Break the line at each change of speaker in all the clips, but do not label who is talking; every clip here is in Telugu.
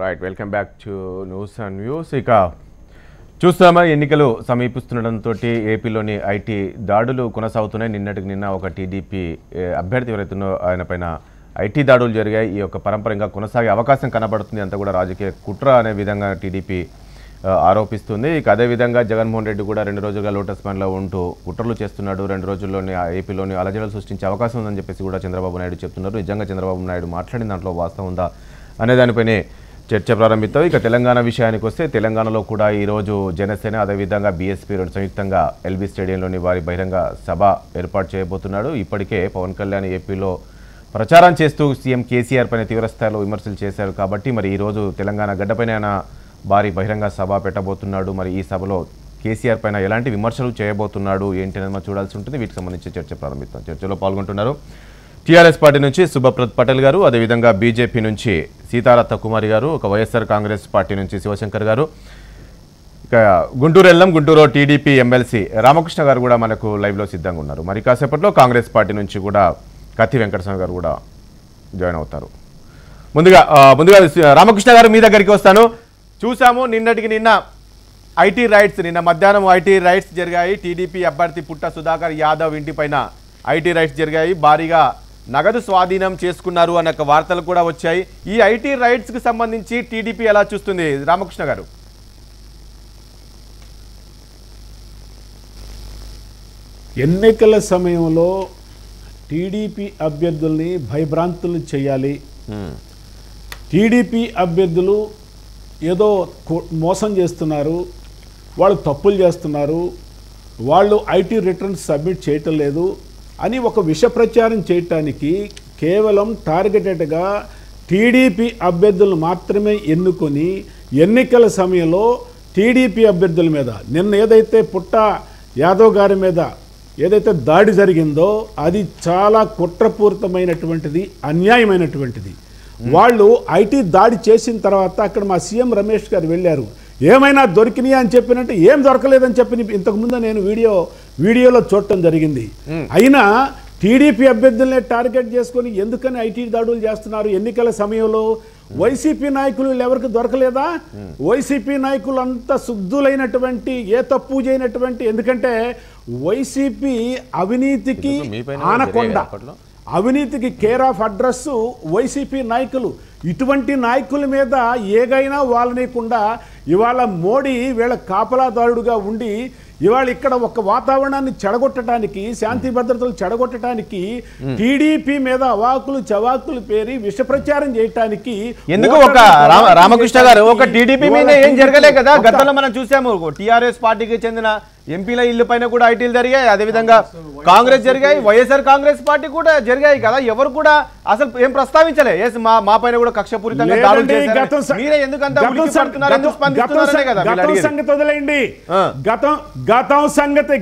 Right welcome back to news and views. ఇక చూస్తామా ఎన్నికలు సమీపిస్తుండటంతో ఏపీలోని ఐటీ దాడులు కొనసాగుతున్నాయి. నిన్న ఒక టీడీపీ అభ్యర్థి ఎవరైతున్నారో ఆయన పైన ఐటీ దాడులు జరిగాయి. ఈ యొక్క పరంపర ఇంకా కొనసాగే అవకాశం కనబడుతుంది. అంతా కూడా రాజకీయ కుట్ర అనే విధంగా టీడీపీ ఆరోపిస్తుంది. ఇక అదేవిధంగా జగన్మోహన్ రెడ్డి కూడా 2 రోజులుగా లోటస్ పాండ్లో ఉంటూ కుట్రలు చేస్తున్నాడు. 2 రోజుల్లోనే ఏపీలోని అలజడులు సృష్టించే అవకాశం ఉందని చెప్పేసి కూడా చంద్రబాబు నాయుడు చెప్తున్నారు. నిజంగా చంద్రబాబు నాయుడు మాట్లాడిన దాంట్లో వాస్తవం ఉందా అనే దానిపైనే చర్చ ప్రారంభిస్తాం. ఇక తెలంగాణ విషయానికి వస్తే తెలంగాణలో కూడా ఈరోజు జనసేన అదేవిధంగా బీఎస్పీ సంయుక్తంగా ఎల్బీ స్టేడియంలోని వారి బహిరంగ సభ ఏర్పాటు చేయబోతున్నాడు. ఇప్పటికే పవన్ కళ్యాణ్ ఏపీలో ప్రచారం చేస్తూ సీఎం కేసీఆర్ పైన తీవ్రస్థాయిలో విమర్శలు చేశారు. కాబట్టి మరి ఈరోజు తెలంగాణ గడ్డపైన ఆయన భారీ బహిరంగ సభ పెట్టబోతున్నాడు. మరి ఈ సభలో కేసీఆర్ పైన ఎలాంటి విమర్శలు చేయబోతున్నాడు ఏంటి అనేది మనం చూడాల్సి ఉంటుంది. వీటికి సంబంధించి చర్చ ప్రారంభిస్తాం. చర్చలో పాల్గొంటున్నారు టీఆర్ఎస్ పార్టీ నుంచి సుభప్రత్ పటేల్ గారు, అదేవిధంగా బీజేపీ నుంచి సీతారత్న కుమారి గారు, ఒక వైఎస్ఆర్ కాంగ్రెస్ పార్టీ నుంచి శివశంకర్ గారు, ఇక గుంటూరు టీడీపీ ఎమ్మెల్సీ రామకృష్ణ గారు కూడా మనకు లైవ్లో సిద్ధంగా ఉన్నారు. మరి కాసేపట్లో కాంగ్రెస్ పార్టీ నుంచి కూడా కత్తి వెంకటస్వామి గారు కూడా జాయిన్ అవుతారు. ముందుగా రామకృష్ణ గారు మీ దగ్గరికి వస్తాను. చూసాము నిన్న ఐటీ రైట్స్, నిన్న మధ్యాహ్నం ఐటీ రైట్స్ జరిగాయి. టీడీపీ అభ్యర్థి పుట్ట సుధాకర్ యాదవ్ ఇంటిపైన ఐటీ రైట్స్ జరిగాయి. భారీగా నగదు స్వాధీనం చేసుకున్నారు అన్న వార్తలు కూడా వచ్చాయి. ఈ ఐటీ రైట్స్కి సంబంధించి టీడీపీ ఎలా చూస్తుంది రామకృష్ణ గారు?
ఎన్నికల సమయంలో టీడీపీ అభ్యర్థుల్ని భయభ్రాంతులు చేయాలి, టీడీపీ అభ్యర్థులు ఏదో మోసం చేస్తున్నారు, వాళ్ళు తప్పులు చేస్తున్నారు, వాళ్ళు ఐటీ రిటర్న్స్ సబ్మిట్ చేయటం లేదు అని ఒక విష ప్రచారం చేయటానికి కేవలం టార్గెటెడ్గా టీడీపీ అభ్యర్థులను మాత్రమే ఎన్నుకొని ఎన్నికల సమయంలో టీడీపీ అభ్యర్థుల మీద నిన్న ఏదైతే పుట్ట యాదవ్ గారి మీద ఏదైతే దాడి జరిగిందో అది చాలా కుట్రపూరితమైనటువంటిది, అన్యాయమైనటువంటిది. వాళ్ళు ఐటీ దాడి చేసిన తర్వాత అక్కడ మా సీఎం రమేష్ గారు వెళ్ళారు. ఏమైనా దొరికినాయా అని చెప్పినట్టు ఏం దొరకలేదని చెప్పి ఇంతకుముందు నేను వీడియోలో చూడటం జరిగింది. అయినా టీడీపీ అభ్యర్థులనే టార్గెట్ చేసుకొని ఎందుకని ఐటీ దాడులు చేస్తున్నారు ఎన్నికల సమయంలో? వైసీపీ నాయకులు ఎవరికి దొరకలేదా? వైసీపీ నాయకులు అంత శుద్ధులైనటువంటి, ఏ తప్పు చేయనటువంటి, ఎందుకంటే వైసీపీ అవినీతికి ఆనకొండ, అవినీతికి కేర్ ఆఫ్ అడ్రస్ వైసీపీ నాయకులు. ఇటువంటి నాయకుల మీద ఏగైనా వాళ్ళనీయకుండా ఇవాళ మోడీ వీళ్ళ కాపలాదారుడుగా ఉండి ఇవాళ ఇక్కడ ఒక వాతావరణాన్ని చెడగొట్టడానికి, శాంతి భద్రతలు చెడగొట్టడానికి, టీడీపీ మీద అవాకులు చవాకులు పేరి విష ప్రచారం చేయడానికి
ఎందుకు ఒక రామకృష్ణ గారు ఒక టీడీపీ మీద ఏం జరగలే కదా? గతంలో మనం చూసాము టీఆర్ఎస్ పార్టీకి చెందిన ఎంపీల ఇల్లు పైన కూడా ఐటీలు జరిగాయి, అదేవిధంగా కాంగ్రెస్ జరిగాయి, వైఎస్ఆర్ కాంగ్రెస్ పార్టీ కూడా జరిగాయి కదా. ఎవరు కూడా అసలు ఏం ప్రస్తావించలే. మా పైన కూడా కక్షపూరితంగా దాడులు చేశారు. మీరే ఎందుకంత
సంగతి వదిలేయండి,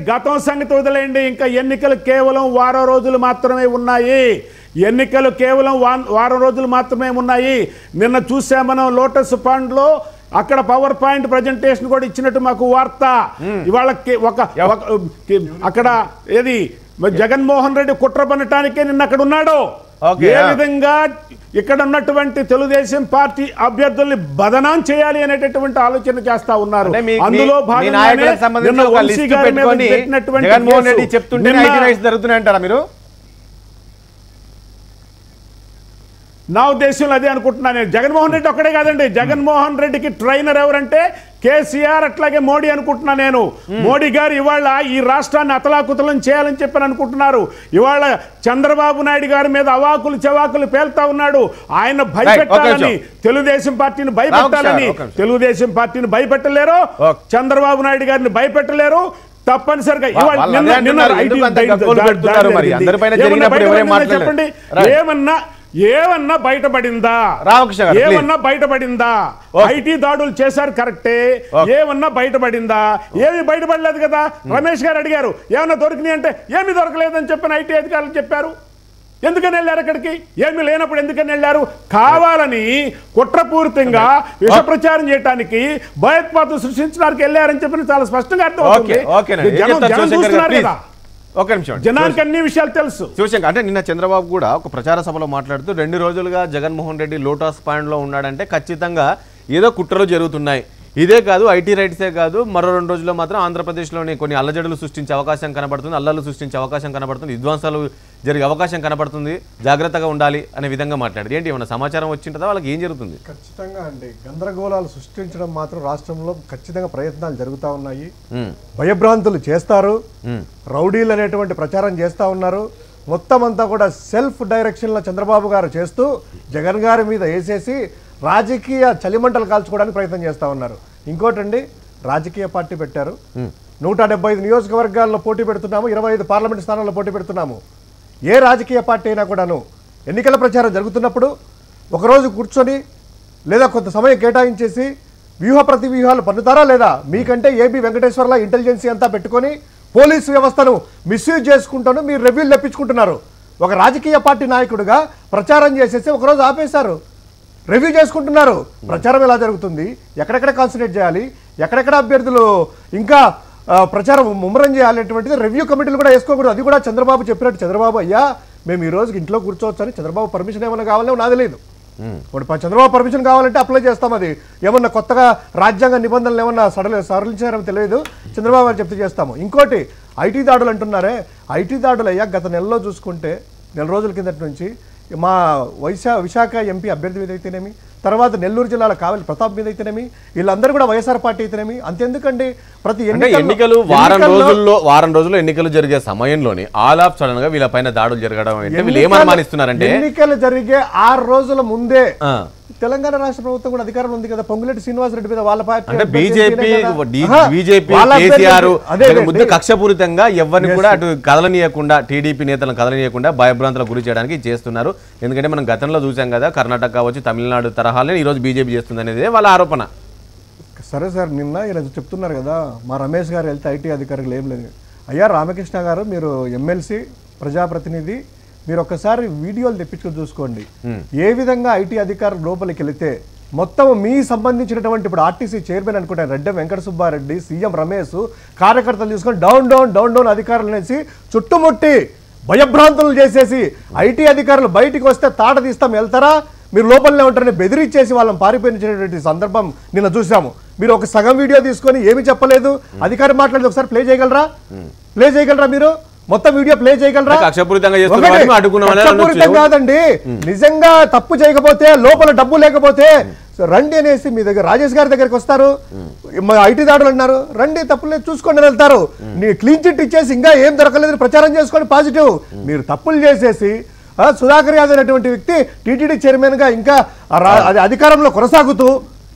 గతం సంగతి వదిలేయండి. ఇంకా ఎన్నికలు కేవలం వారం రోజులు మాత్రమే ఉన్నాయి. ఎన్నికలు కేవలం వారం రోజులు మాత్రమే ఉన్నాయి. నిన్న చూసాం మనం లోటస్ పాండ్ లో అక్కడ పవర్ పాయింట్ ప్రజెంటేషన్ కూడా ఇచ్చినట్టు మాకు వార్త. ఇవాళ అక్కడ ఏది జగన్మోహన్ రెడ్డి కుట్ర పనటానికే నిన్న అక్కడ ఉన్నాడు. ఏ విధంగా ఇక్కడ ఉన్నటువంటి తెలుగుదేశం పార్టీ అభ్యర్థుల్ని బదనాం చేయాలి అనేటటువంటి ఆలోచన చేస్తా ఉన్నారు. అందులో భాగంగానే
మీరు
నా ఉద్దేశంలో అదే అనుకుంటున్నాను నేను. జగన్మోహన్ రెడ్డి ఒక్కడే కాదండి, జగన్మోహన్ రెడ్డికి ట్రైనర్ ఎవరంటే కేసీఆర్, అట్లాగే మోడీ అనుకుంటున్నా నేను. మోడీ గారు ఇవాళ ఈ రాష్ట్రాన్ని అతలాకుతలం చేయాలని చెప్పి అనుకుంటున్నారు. ఇవాళ చంద్రబాబు నాయుడు గారి మీద అవాకులు చవాకులు పేల్తా ఉన్నాడు. ఆయన భయపెట్టాలని, తెలుగుదేశం పార్టీని భయపెట్టాలని. తెలుగుదేశం పార్టీని భయపెట్టలేరు, చంద్రబాబు నాయుడు గారిని భయపెట్టలేరు. తప్పనిసరిగా చెప్పండి, ఏమన్నా బయటపడిందా? ఏమన్నా బయటపడిందా? ఐటీ దాడులు చేశారు కరెక్టే, ఏమన్నా బయటపడిందా? ఏమి బయటపడలేదు కదా. రమేష్ గారు అడిగారు ఏమన్నా దొరికినాయి అంటే ఏమి దొరకలేదని చెప్పిన ఐటీ అధికారులు చెప్పారు. ఎందుకని వెళ్ళారు అక్కడికి? ఏమి లేనప్పుడు ఎందుకని వెళ్ళారు? కావాలని కుట్రపూరితంగా విష ప్రచారం చేయడానికి, భయోత్పాతం సృష్టించడానికి వెళ్ళారని చెప్పి చాలా స్పష్టంగా అర్థమవుతుంది. జనం చూస్తున్నారు కదా.
ఒక నిమిషం
జనానికి అన్ని విషయాలు తెలుసు.
శివశంకర్, అంటే నిన్న చంద్రబాబు కూడా ఒక ప్రచార సభలో మాట్లాడుతూ 2 రోజులుగా జగన్మోహన్ రెడ్డి లోటస్ పాయింట్లో ఉన్నాడంటే ఖచ్చితంగా ఏదో కుట్రలు జరుగుతున్నాయి. ఇదే కాదు, ఐటీ రైట్సే కాదు, మరో 2 రోజుల్లో మాత్రం ఆంధ్రప్రదేశ్లోని కొన్ని అల్లజడులు సృష్టించే అవకాశం కనబడుతుంది, అల్లర్లు సృష్టించే అవకాశం కనబడుతుంది, విధ్వంసాలు జరిగే అవకాశం కనబడుతుంది, జాగ్రత్తగా ఉండాలి అనే విధంగా మాట్లాడారు. ఏంటి ఏమైనా సమాచారం వచ్చింటుందా, వాళ్ళకి ఏం జరుగుతుంది?
ఖచ్చితంగా అండి, గందరగోళాలు సృష్టించడం మాత్రం రాష్ట్రంలో ఖచ్చితంగా ప్రయత్నాలు జరుగుతూ ఉన్నాయి. భయభ్రాంతులు చేస్తారు, రౌడీలు అనేటువంటి ప్రచారం చేస్తూ ఉన్నారు. మొత్తం అంతా కూడా సెల్ఫ్ డైరెక్షన్లో చంద్రబాబు గారు చేస్తూ జగన్ గారి మీద వేసేసి రాజకీయ చలిమంటలు కాల్చుకోవడానికి ప్రయత్నం చేస్తూ ఉన్నారు. ఇంకోటండి, రాజకీయ పార్టీ పెట్టారు, 175 నియోజకవర్గాల్లో పోటీ పెడుతున్నాము, 25 పార్లమెంట్ స్థానాల్లో పోటీ పెడుతున్నాము. ఏ రాజకీయ పార్టీ అయినా కూడాను ఎన్నికల ప్రచారం జరుగుతున్నప్పుడు ఒకరోజు కూర్చొని లేదా కొంత సమయం కేటాయించేసి వ్యూహ ప్రతి వ్యూహాలు పన్నుతారా లేదా? మీకంటే ఏబి వెంకటేశ్వర్ల ఇంటెలిజెన్సీ అంతా పెట్టుకొని పోలీసు వ్యవస్థను మిస్యూజ్ చేసుకుంటాను మీరు రెవ్యూలు తెప్పించుకుంటున్నారు. ఒక రాజకీయ పార్టీ నాయకుడిగా ప్రచారం చేసేసి ఒకరోజు ఆపేశారు, రివ్యూ చేసుకుంటున్నారు. ప్రచారం ఎలా జరుగుతుంది, ఎక్కడెక్కడ కాన్సన్ట్రేట్ చేయాలి, ఎక్కడెక్కడ అభ్యర్థులు ఇంకా ప్రచారం ముమ్మరం చేయాలనేటువంటిది రివ్యూ కమిటీలు కూడా వేసుకోకూడదు. అది కూడా చంద్రబాబు చెప్పినట్టు, చంద్రబాబు అయ్యా మేము ఈ రోజుకి ఇంట్లో కూర్చోవచ్చు అని చంద్రబాబు పర్మిషన్ ఏమైనా కావాలో నాకు తెలియదు. చంద్రబాబు పర్మిషన్ కావాలంటే అప్లై చేస్తాం, అది ఏమన్నా కొత్తగా రాజ్యాంగ నిబంధనలు ఏమన్నా సడలించారో తెలియదు, చంద్రబాబు గారు చెప్తే చేస్తాము. ఇంకోటి, ఐటీ దాడులు అంటున్నారే, ఐటీ దాడులు అయ్యా గత నెలలో చూసుకుంటే 4 రోజుల కిందటి నుంచి మా విశాఖ ఎంపీ అభ్యర్థి మీద అయితేనేమి, తర్వాత నెల్లూరు జిల్లాల కావలి ప్రతాప్ మీద అయితేనేమి, వీళ్ళందరూ కూడా వైఎస్ఆర్ పార్టీ అయితేనేమి. అంతెందుకండి, ప్రతి
ఎన్నికలు వారం రోజుల్లో ఎన్నికలు జరిగే సమయంలోని ఆల్ ఆఫ్ సడన్ గా వీళ్ళపైన దాడులు జరగడం అంటే వీళ్ళు ఏమనుమానిస్తున్నారంటే,
ఎన్నికలు జరిగే 6 రోజుల ముందే తెలంగాణ రాష్ట్ర ప్రభుత్వం కూడా అధికారం ఉంది కదా, పొంగులేటి శ్రీనివాసరెడ్డి మీద వాళ్ళ పార్టీ
అంటే బీజేపీ కేసీఆర్ ముద్దు కక్షపూరితంగా ఎవరిని కూడా అటు కదలనీయకుండా, టీడీపీ నేతలను కదలనీయకుండా భయభ్రాంతులకు గురి చేయడానికి చేస్తున్నారు. ఎందుకంటే మనం గతంలో చూసాం కదా, కర్ణాటక కావచ్చు, తమిళనాడు తరహాలనే ఈరోజు బీజేపీ చేస్తుంది అనేది వాళ్ళ ఆరోపణ.
సరే సార్, నిన్న ఇలా చెప్తున్నారు కదా, మా రమేష్ గారు వెళ్తే ఐటీ అధికారులు ఏం లేదు. అయ్యా రామకృష్ణ గారు, మీరు ఎమ్మెల్సీ ప్రజాప్రతినిధి, మీరు ఒక్కసారి వీడియోలు తెప్పించుకొని చూసుకోండి. ఏ విధంగా ఐటీ అధికారులు లోపలికి వెళితే మొత్తం మీ సంబంధించినటువంటి ఇప్పుడు ఆర్టీసీ చైర్మన్ అనుకుంటే రెడ్డి వెంకట సుబ్బారెడ్డి, సీఎం రమేష్ కార్యకర్తలు తీసుకొని డౌన్ డౌన్ డౌన్ డౌన్ అధికారులు అనేసి చుట్టుముట్టి భయభ్రాంతులు చేసేసి ఐటీ అధికారులు బయటికి వస్తే తాట తీస్తాం వెళ్తారా, మీరు లోపలనే ఉంటారని బెదిరించేసి వాళ్ళని పారిపోయినటువంటి సందర్భం నిన్న చూసాము. మీరు ఒక సగం వీడియో తీసుకొని ఏమి చెప్పలేదు, అధికారి మాట్లాడేది ఒకసారి ప్లే చేయగలరా మీరు? మొత్తం వీడియో ప్లే చేయగలరా? కక్షపూరితం కాదండి, నిజంగా తప్పు చేయకపోతే, లోపల డబ్బు లేకపోతే రండి అనేసి మీ దగ్గర రాజేష్ గారి దగ్గరికి వస్తారు. ఐటీ దాడులు అన్నారు, రండి తప్పులు లేదు చూసుకొని వెళ్తారు. నీ క్లీన్ చిట్ ఇచ్చేసి ఇంకా ఏం దొరకలేదు ప్రచారం చేసుకోండి పాజిటివ్. మీరు తప్పులు చేసేసి సుధాకర్ యాదవ్ అనేటువంటి వ్యక్తి టీటీడీ చైర్మన్ గా ఇంకా అధికారంలో కొనసాగుతూ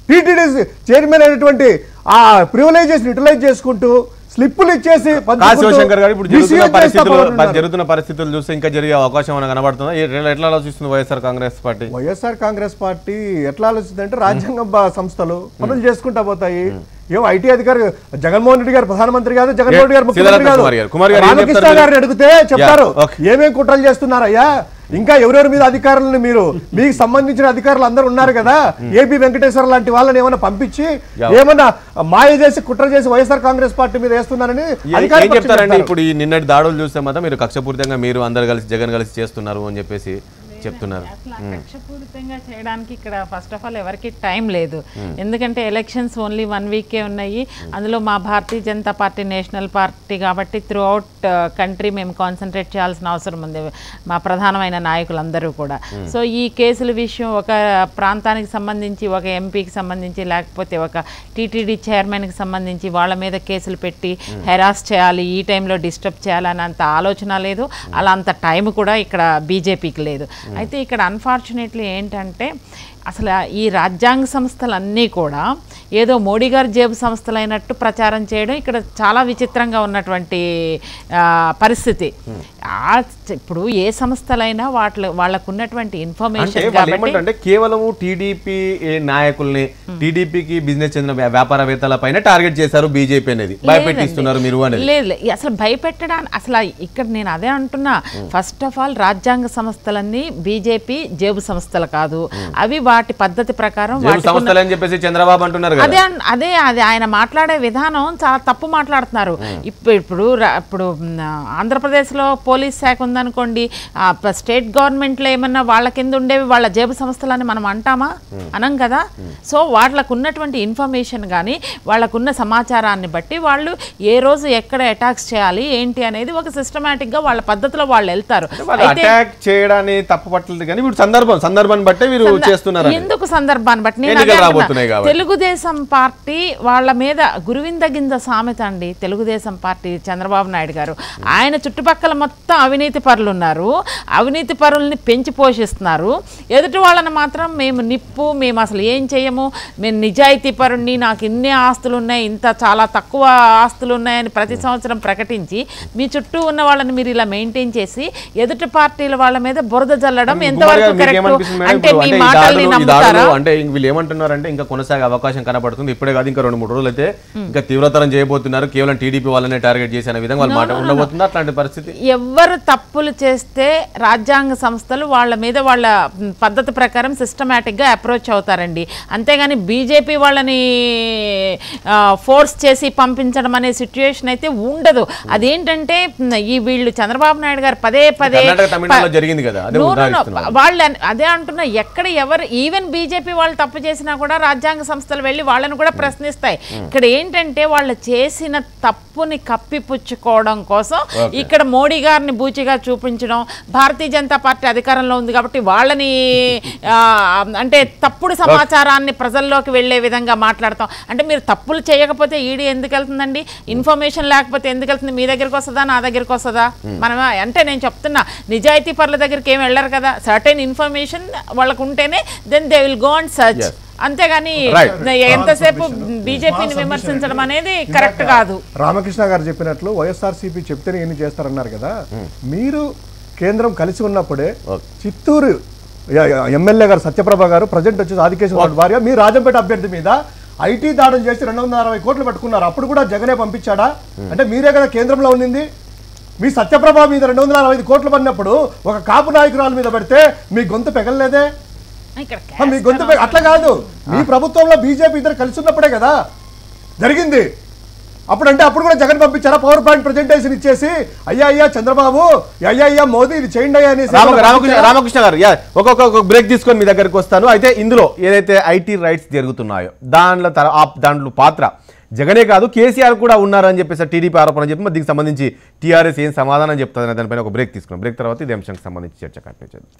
టీటీడీ చైర్మన్ అయినటువంటి ఆ ప్రివిలేజెస్ యూటిలైజ్ చేసుకుంటూ స్లిప్పులు ఇచ్చేసి
శివశంకర్ గారు ఇప్పుడు జరుగుతున్న పరిస్థితులు చూస్తే ఇంకా జరిగే అవకాశం ఏమైనా కనబడుతుందా? ఎట్లా ఆలోచిస్తుంది వైఎస్ఆర్ కాంగ్రెస్ పార్టీ?
వైఎస్ఆర్ కాంగ్రెస్ పార్టీ ఎట్లా ఆలోచిస్తుంది అంటే, రాజ్యాంగ సంస్థలు పనులు చేసుకుంటా పోతాయి. ఏమో ఐటీ అధికారి జగన్మోహన్ రెడ్డి గారు ప్రధానమంత్రి కాదు, జగన్మోహన్ రెడ్డి గారు ముఖ్యమంత్రి కాదు, రామకృష్ణ గారిని అడిగితే చెప్తారు ఏమేమి కుట్రలు చేస్తున్నారయ్యా. ఇంకా ఎవరెవరి మీద అధికారులను మీరు మీకు సంబంధించిన అధికారులు అందరూ ఉన్నారు కదా, ఏబి వెంకటేశ్వర లాంటి వాళ్ళని ఏమైనా పంపించి ఏమన్నా మాయ చేసి కుట్ర చేసి వైఎస్ఆర్ కాంగ్రెస్ పార్టీ మీద వేస్తున్నారని
చెప్తారండి. ఇప్పుడు ఈ నిన్నటి దాడులు చూస్తే మాత్రం మీరు కక్షపూరితంగా మీరు అందరు కలిసి జగన్ కలిసి చేస్తున్నారు అని చెప్పేసి చెప్తున్నారు.
కక్షపూరితంగా చేయడానికి ఇక్కడ ఫస్ట్ ఆఫ్ ఆల్ ఎవరికి టైం లేదు. ఎందుకంటే ఎలక్షన్స్ ఓన్లీ 1 వీకే ఉన్నాయి. అందులో మా Bharatiya Janata party national party కాబట్టి త్రూ అవుట్ కంట్రీ మేము కాన్సన్ట్రేట్ చేయాల్సిన అవసరం ఉంది, మా ప్రధానమైన నాయకులందరూ కూడా. సో ఈ కేసుల విషయం ఒక ప్రాంతానికి సంబంధించి, ఒక ఎంపీకి సంబంధించి, లేకపోతే ఒక టీటీడీ చైర్మన్కి సంబంధించి వాళ్ళ మీద కేసులు పెట్టి హెరాస్ చేయాలి, ఈ టైంలో డిస్టర్బ్ చేయాలని అంత ఆలోచన లేదు, అలా అంత టైం కూడా ఇక్కడ బీజేపీకి లేదు. అయితే ఇక్కడ అన్ఫార్చునేట్లీ ఏంటంటే, అసలు ఈ రాజ్యాంగ సంస్థలన్నీ కూడా ఏదో మోడీ గారి జేబు సంస్థలైనట్టు ప్రచారం చేయడం ఇక్కడ చాలా విచిత్రంగా ఉన్నటువంటి పరిస్థితి. ఇప్పుడు ఏ సంస్థలైనా వాళ్ళకు ఉన్నటువంటి ఇన్ఫర్మేషన్
కాబట్టి కేవలం టీడీపీ నాయకుల్ని, టీడీపీకి బిజినెస్ చెందిన వ్యాపారవేత్తల పైన టార్గెట్ చేశారు బీజేపీ అనేది, భయపెట్టిస్తున్నారు మీరు అనేది.
లేదు, అసలు భయపెట్టడానికి అసలు ఇక్కడ నేను అదే అంటున్నా. ఫస్ట్ ఆఫ్ ఆల్ రాజ్యాంగ సంస్థలన్నీ బీజేపీ జేబు సంస్థలు కాదు, అవి వాటి పద్ధతి ప్రకారం
సంస్థలు అని చెప్పేసి చంద్రబాబు అంటున్నారు.
అదే ఆయన మాట్లాడే విధానం చాలా తప్పు మాట్లాడుతున్నారు. ఇప్పుడు ఆంధ్రప్రదేశ్లో పోలీస్ శాఖ ఉందనుకోండి, స్టేట్ గవర్నమెంట్లో ఏమన్నా వాళ్ళ కింద ఉండేవి వాళ్ళ జేబు సంస్థలని మనం అంటామా? అనం కదా. సో వాళ్ళకు ఉన్నటువంటి ఇన్ఫర్మేషన్ కానీ వాళ్ళకున్న సమాచారాన్ని బట్టి వాళ్ళు ఏ రోజు ఎక్కడ అటాక్స్ చేయాలి ఏంటి అనేది ఒక సిస్టమేటిక్ గా వాళ్ళ పద్ధతిలో వాళ్ళు వెళ్తారు.
అటాక్ చేయడాన్ని తప్పు పట్టలేదు కానీ వీడు సందర్భాన్ని బట్టి వీరు చేస్తున్నారు.
ఎందుకు సందర్భాన్ని బట్టి తెలుగుదేశం పార్టీ వాళ్ళ మీద గురువింద గింజ సామెత అండి. తెలుగుదేశం పార్టీ చంద్రబాబు నాయుడు గారు ఆయన చుట్టుపక్కల మొత్తం అవినీతి పరులు ఉన్నారు. అవినీతి పరుల్ని పెంచి పోషిస్తున్నారు. ఎదుటి వాళ్ళని మాత్రం మేము నిప్పు, మేము అసలు ఏం చేయము, మేము నిజాయితీ పరుణ్ణి, నాకు ఇన్ని ఆస్తులు ఉన్నాయి, ఇంత చాలా తక్కువ ఆస్తులు ఉన్నాయని ప్రతి సంవత్సరం ప్రకటించి మీ చుట్టూ ఉన్న వాళ్ళని మీరు ఇలా మెయింటైన్ చేసి ఎదుటి పార్టీల వాళ్ళ మీద బురద జల్లడం ఎంతవరకు కరెక్ట్? అంటే మీ మాటల్ని నమ్ముతారా?
అంటే వీళ్ళు ఏమంటున్నారంటే ఇంకా కొనసాగే అవకాశం కనబడుతుంది. ఇప్పుడే కాదు, ఇంకా 2-3 రోజులు అయితే ఇంకా తీవ్రతరం చేయబోతున్నారు. కేవలం టీడీపీ వాళ్ళనే టార్గెట్ చేసే విధంగా వాళ్ళ మాట ఉండబోతుంది. అట్లాంటి పరిస్థితి
ఎవరు తప్పులు చేస్తే రాజ్యాంగ సంస్థలు వాళ్ళ మీద వాళ్ళ పద్ధతి ప్రకారం సిస్టమేటిక్ గా అప్రోచ్ అవుతారండి. అంతేగాని బీజేపీ వాళ్ళని ఫోర్స్ చేసి పంపించడం అనే సిచ్యుయేషన్ అయితే ఉండదు. అదేంటంటే ఈ వీళ్ళు చంద్రబాబు నాయుడు గారు పదే
జరిగింది కదా,
వాళ్ళు అదే అంటున్నా, ఎక్కడ ఎవరు ఈవెన్ బీజేపీ వాళ్ళు తప్పు చేసినా కూడా రాజ్యాంగ సంస్థలు వెళ్ళి వాళ్ళని కూడా ప్రశ్నిస్తాయి. ఇక్కడ ఏంటంటే వాళ్ళు చేసిన తప్పుని కప్పిపుచ్చుకోవడం కోసం ఇక్కడ మోడీ గారిని బూచిగా చూపించడం, భారతీయ జనతా పార్టీ అధికారంలో ఉంది కాబట్టి వాళ్ళని అంటే తప్పుడు సమాచారాన్ని ప్రజల్లోకి వెళ్లే విధంగా మాట్లాడతాం. అంటే మీరు తప్పులు చేయకపోతే ఈడీ ఎందుకు వెళ్తుందండి? ఇన్ఫర్మేషన్ లేకపోతే ఎందుకు వెళ్తుంది? మీ దగ్గరికి వస్తుందా, నా దగ్గరికి వస్తుందా? మనం అంటే నేను చెప్తున్నా, నిజాయితీ పరుల దగ్గరికి ఏమి వెళ్ళరు కదా. సర్టెన్ ఇన్ఫర్మేషన్ వాళ్ళకు ఉంటేనే then they will go and search. అంతేగాని ఎంతసేపు బీజేపీని విమర్శించడం అనేది కరెక్ట్ కాదు.
రామకృష్ణ గారు చెప్పినట్లు వైఎస్ఆర్సీపీ చెప్తేనే ఎన్ని చేస్తారన్నారు కదా. మీరు కేంద్రం కలిసి ఉన్నప్పుడే చిత్తూరు ఎమ్మెల్యే గారు సత్యప్రభ గారు ప్రజెంట్ వచ్చేసి ఆదికేశ్వర భార్య మీ రాజంపేట అభ్యర్థి మీద ఐటీ దాడులు చేసి 260 కోట్లు పట్టుకున్నారు. అప్పుడు కూడా జగనే పంపించాడా? అంటే మీరే కదా కేంద్రంలో ఉండింది. మీ సత్యప్రభ మీద 265 కోట్లు పడినప్పుడు ఒక కాపు నాయకురాల మీద పడితే మీ గొంతు పెగలలేదే? మీ గొంతు అట్లా కాదు. మీ ప్రభుత్వంలో బీజేపీ ఇద్దరు కలిసి ఉన్నప్పుడే కదా జరిగింది. అప్పుడు కూడా జగన్ పంపించారా? పవర్ పాయింట్ ప్రెజెంటేషన్ ఇచ్చేసి అయ్యా చంద్రబాబు, అయ్యా మోదీ ఇది చేయండి అయ్యా అనేసి.
రామకృష్ణ గారు ఒక్కొక్క బ్రేక్ తీసుకొని మీ దగ్గరికి వస్తాను. అయితే ఇందులో ఏదైతే ఐటీ రైట్స్ జరుగుతున్నాయో దాంట్లో పాత్ర జగనే కాదు కేసీఆర్ కూడా ఉన్నారని చెప్పేసి టీడీపీ ఆరోపణ చెప్పి దీనికి సంబంధించి టీఆర్ఎస్ ఏం సమాధానం చెప్తారనే దానిపైన ఒక బ్రేక్ తీసుకున్నాం. బ్రేక్ తర్వాత ఇదే అంశానికి సంబంధించి చర్చ కంటిన్యూ చేద్దాం.